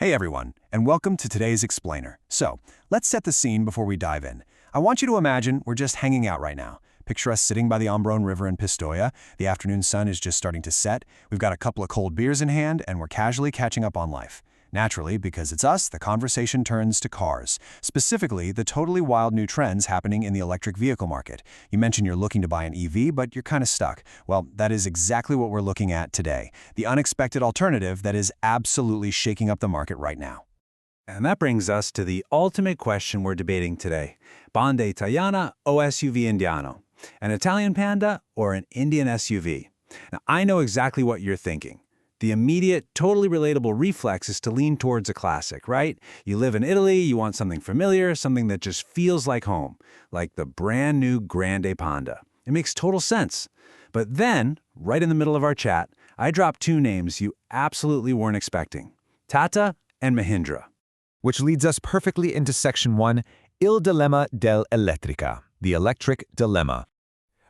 Hey everyone, and welcome to today's Explainer. So, let's set the scene before we dive in. I want you to imagine we're just hanging out right now. Picture us sitting by the Ombrone River in Pistoia. The afternoon sun is just starting to set. We've got a couple of cold beers in hand, and we're casually catching up on life. Naturally, because it's us, the conversation turns to cars. Specifically, the totally wild new trends happening in the electric vehicle market. You mentioned you're looking to buy an EV, but you're kind of stuck. Well, that is exactly what we're looking at today. The unexpected alternative that is absolutely shaking up the market right now. And that brings us to the ultimate question we're debating today. Banda Italiana o SUV Indiano? An Italian Panda or an Indian SUV? Now, I know exactly what you're thinking. The immediate, totally relatable reflex is to lean towards a classic, right? You live in Italy, you want something familiar, something that just feels like home, like the brand new Grande Panda. It makes total sense. But then, right in the middle of our chat, I dropped two names you absolutely weren't expecting: Tata and Mahindra. Which leads us perfectly into Section 1, Il Dilemma dell'Elettrica, the electric dilemma.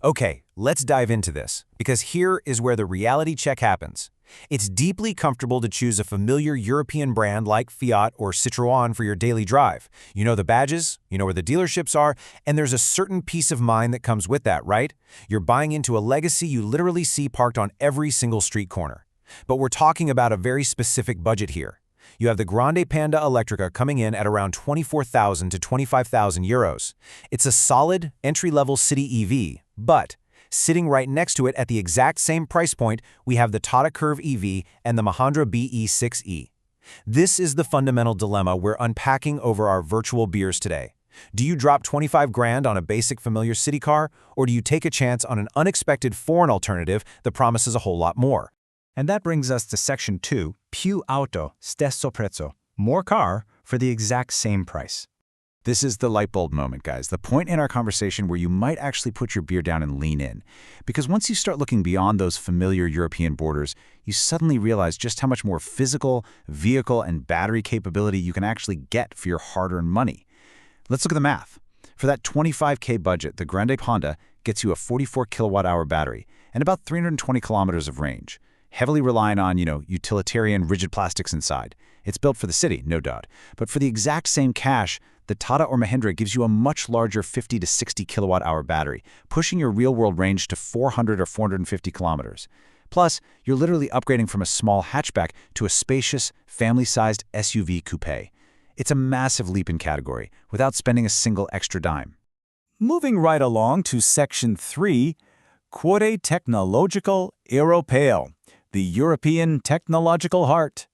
Okay, let's dive into this, because here is where the reality check happens. It's deeply comfortable to choose a familiar European brand like Fiat or Citroën for your daily drive. You know the badges, you know where the dealerships are, and there's a certain peace of mind that comes with that, right? You're buying into a legacy you literally see parked on every single street corner. But we're talking about a very specific budget here. You have the Grande Panda Elettrica coming in at around 24,000 to 25,000 euros. It's a solid, entry-level city EV, but sitting right next to it at the exact same price point, we have the Tata Curvv.ev and the Mahindra BE 6e. This is the fundamental dilemma we're unpacking over our virtual beers today. Do you drop 25 grand on a basic familiar city car, or do you take a chance on an unexpected foreign alternative that promises a whole lot more? And that brings us to Section 2, più auto, stesso prezzo, more car for the exact same price. This is the light bulb moment, guys, the point in our conversation where you might actually put your beer down and lean in. Because once you start looking beyond those familiar European borders, you suddenly realize just how much more physical, vehicle, and battery capability you can actually get for your hard-earned money. Let's look at the math. For that 25K budget, the Grande Panda gets you a 44 kilowatt-hour battery and about 320 kilometers of range, heavily relying on, utilitarian rigid plastics inside. It's built for the city, no doubt. But for the exact same cash, the Tata or Mahindra gives you a much larger 50 to 60 kilowatt-hour battery, pushing your real-world range to 400 or 450 kilometers. Plus, you're literally upgrading from a small hatchback to a spacious, family-sized SUV coupe. It's a massive leap in category, without spending a single extra dime. Moving right along to Section 3, Cuore Tecnologico Europeo, the European technological heart.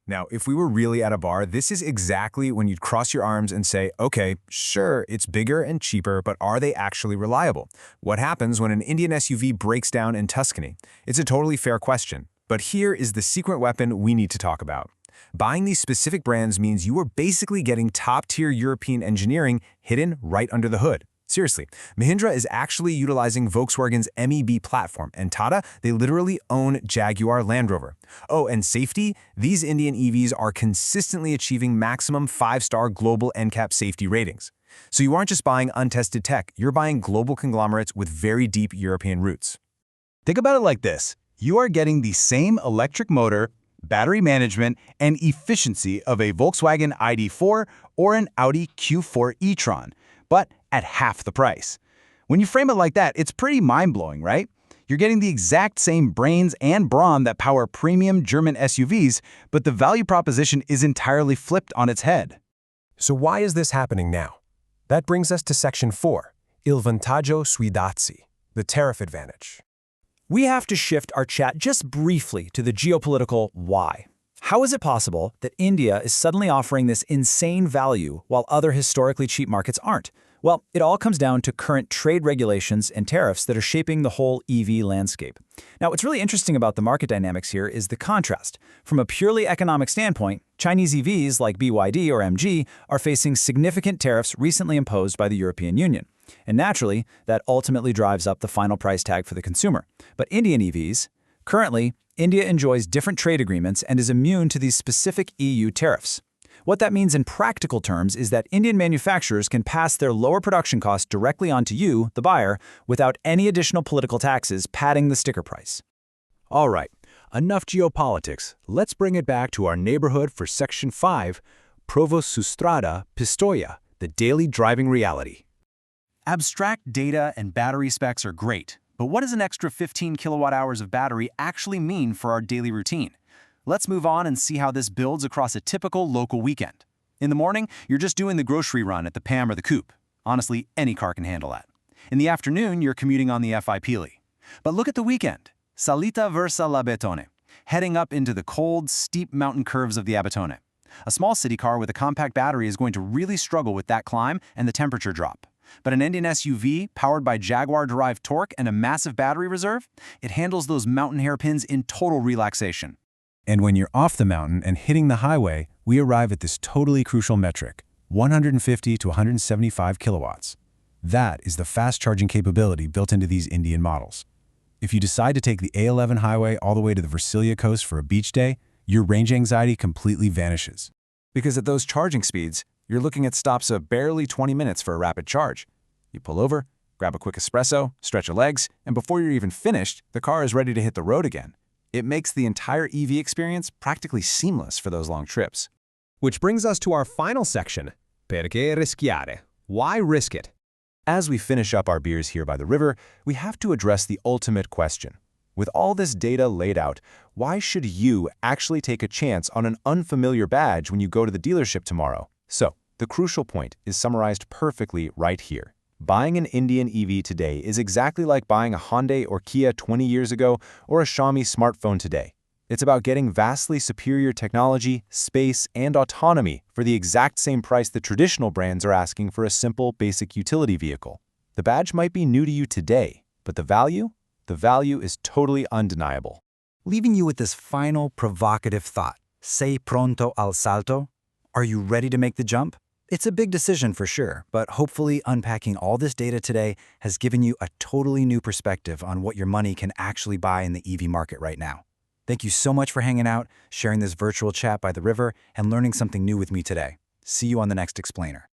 Now, if we were really at a bar, this is exactly when you'd cross your arms and say, okay, sure, it's bigger and cheaper, but are they actually reliable? What happens when an Indian SUV breaks down in Tuscany? It's a totally fair question. But here is the secret weapon we need to talk about. Buying these specific brands means you are basically getting top-tier European engineering hidden right under the hood. Seriously, Mahindra is actually utilizing Volkswagen's MEB platform, and Tata, they literally own Jaguar Land Rover. Oh, and safety? These Indian EVs are consistently achieving maximum 5-star global NCAP safety ratings. So you aren't just buying untested tech, you're buying global conglomerates with very deep European roots. Think about it like this. You are getting the same electric motor, battery management, and efficiency of a Volkswagen ID.4 or an Audi Q4 e-tron, but at half the price. When you frame it like that, it's pretty mind-blowing, right? You're getting the exact same brains and brawn that power premium German SUVs, but the value proposition is entirely flipped on its head. So why is this happening now? That brings us to Section 4, Il vantaggio sui dazi, the tariff advantage. We have to shift our chat just briefly to the geopolitical why. How is it possible that India is suddenly offering this insane value while other historically cheap markets aren't? Well, it all comes down to current trade regulations and tariffs that are shaping the whole EV landscape. Now, what's really interesting about the market dynamics here is the contrast. From a purely economic standpoint, Chinese EVs like BYD or MG are facing significant tariffs recently imposed by the European Union. And naturally, that ultimately drives up the final price tag for the consumer. But Indian EVs, currently, India enjoys different trade agreements and is immune to these specific EU tariffs. What that means in practical terms is that Indian manufacturers can pass their lower production costs directly onto you, the buyer, without any additional political taxes padding the sticker price. All right, enough geopolitics. Let's bring it back to our neighborhood for Section 5, Provo su strada, Pistoia, the daily driving reality. Abstract data and battery specs are great, but what does an extra 15 kilowatt hours of battery actually mean for our daily routine? Let's move on and see how this builds across a typical local weekend. In the morning, you're just doing the grocery run at the Pam or the Coupe. Honestly, any car can handle that. In the afternoon, you're commuting on the Fi Pili. But look at the weekend. Salita verso l'Abetone, heading up into the cold, steep mountain curves of the Abetone. A small city car with a compact battery is going to really struggle with that climb and the temperature drop. But an Indian SUV, powered by Jaguar-derived torque and a massive battery reserve, it handles those mountain hairpins in total relaxation. And when you're off the mountain and hitting the highway, we arrive at this totally crucial metric, 150 to 175 kilowatts. That is the fast charging capability built into these Indian models. If you decide to take the A11 highway all the way to the Versilia coast for a beach day, your range anxiety completely vanishes. Because at those charging speeds, you're looking at stops of barely 20 minutes for a rapid charge. You pull over, grab a quick espresso, stretch your legs, and before you're even finished, the car is ready to hit the road again. It makes the entire EV experience practically seamless for those long trips. Which brings us to our final section, Perché rischiare? Why risk it? As we finish up our beers here by the river, we have to address the ultimate question. With all this data laid out, why should you actually take a chance on an unfamiliar badge when you go to the dealership tomorrow? So, the crucial point is summarized perfectly right here. Buying an Indian EV today is exactly like buying a Hyundai or Kia 20 years ago or a Xiaomi smartphone today. It's about getting vastly superior technology, space, and autonomy for the exact same price that traditional brands are asking for a simple, basic utility vehicle. The badge might be new to you today, but the value is totally undeniable. Leaving you with this final provocative thought. Sei pronto al salto? Are you ready to make the jump? It's a big decision for sure, but hopefully unpacking all this data today has given you a totally new perspective on what your money can actually buy in the EV market right now. Thank you so much for hanging out, sharing this virtual chat by the river, and learning something new with me today. See you on the next Explainer.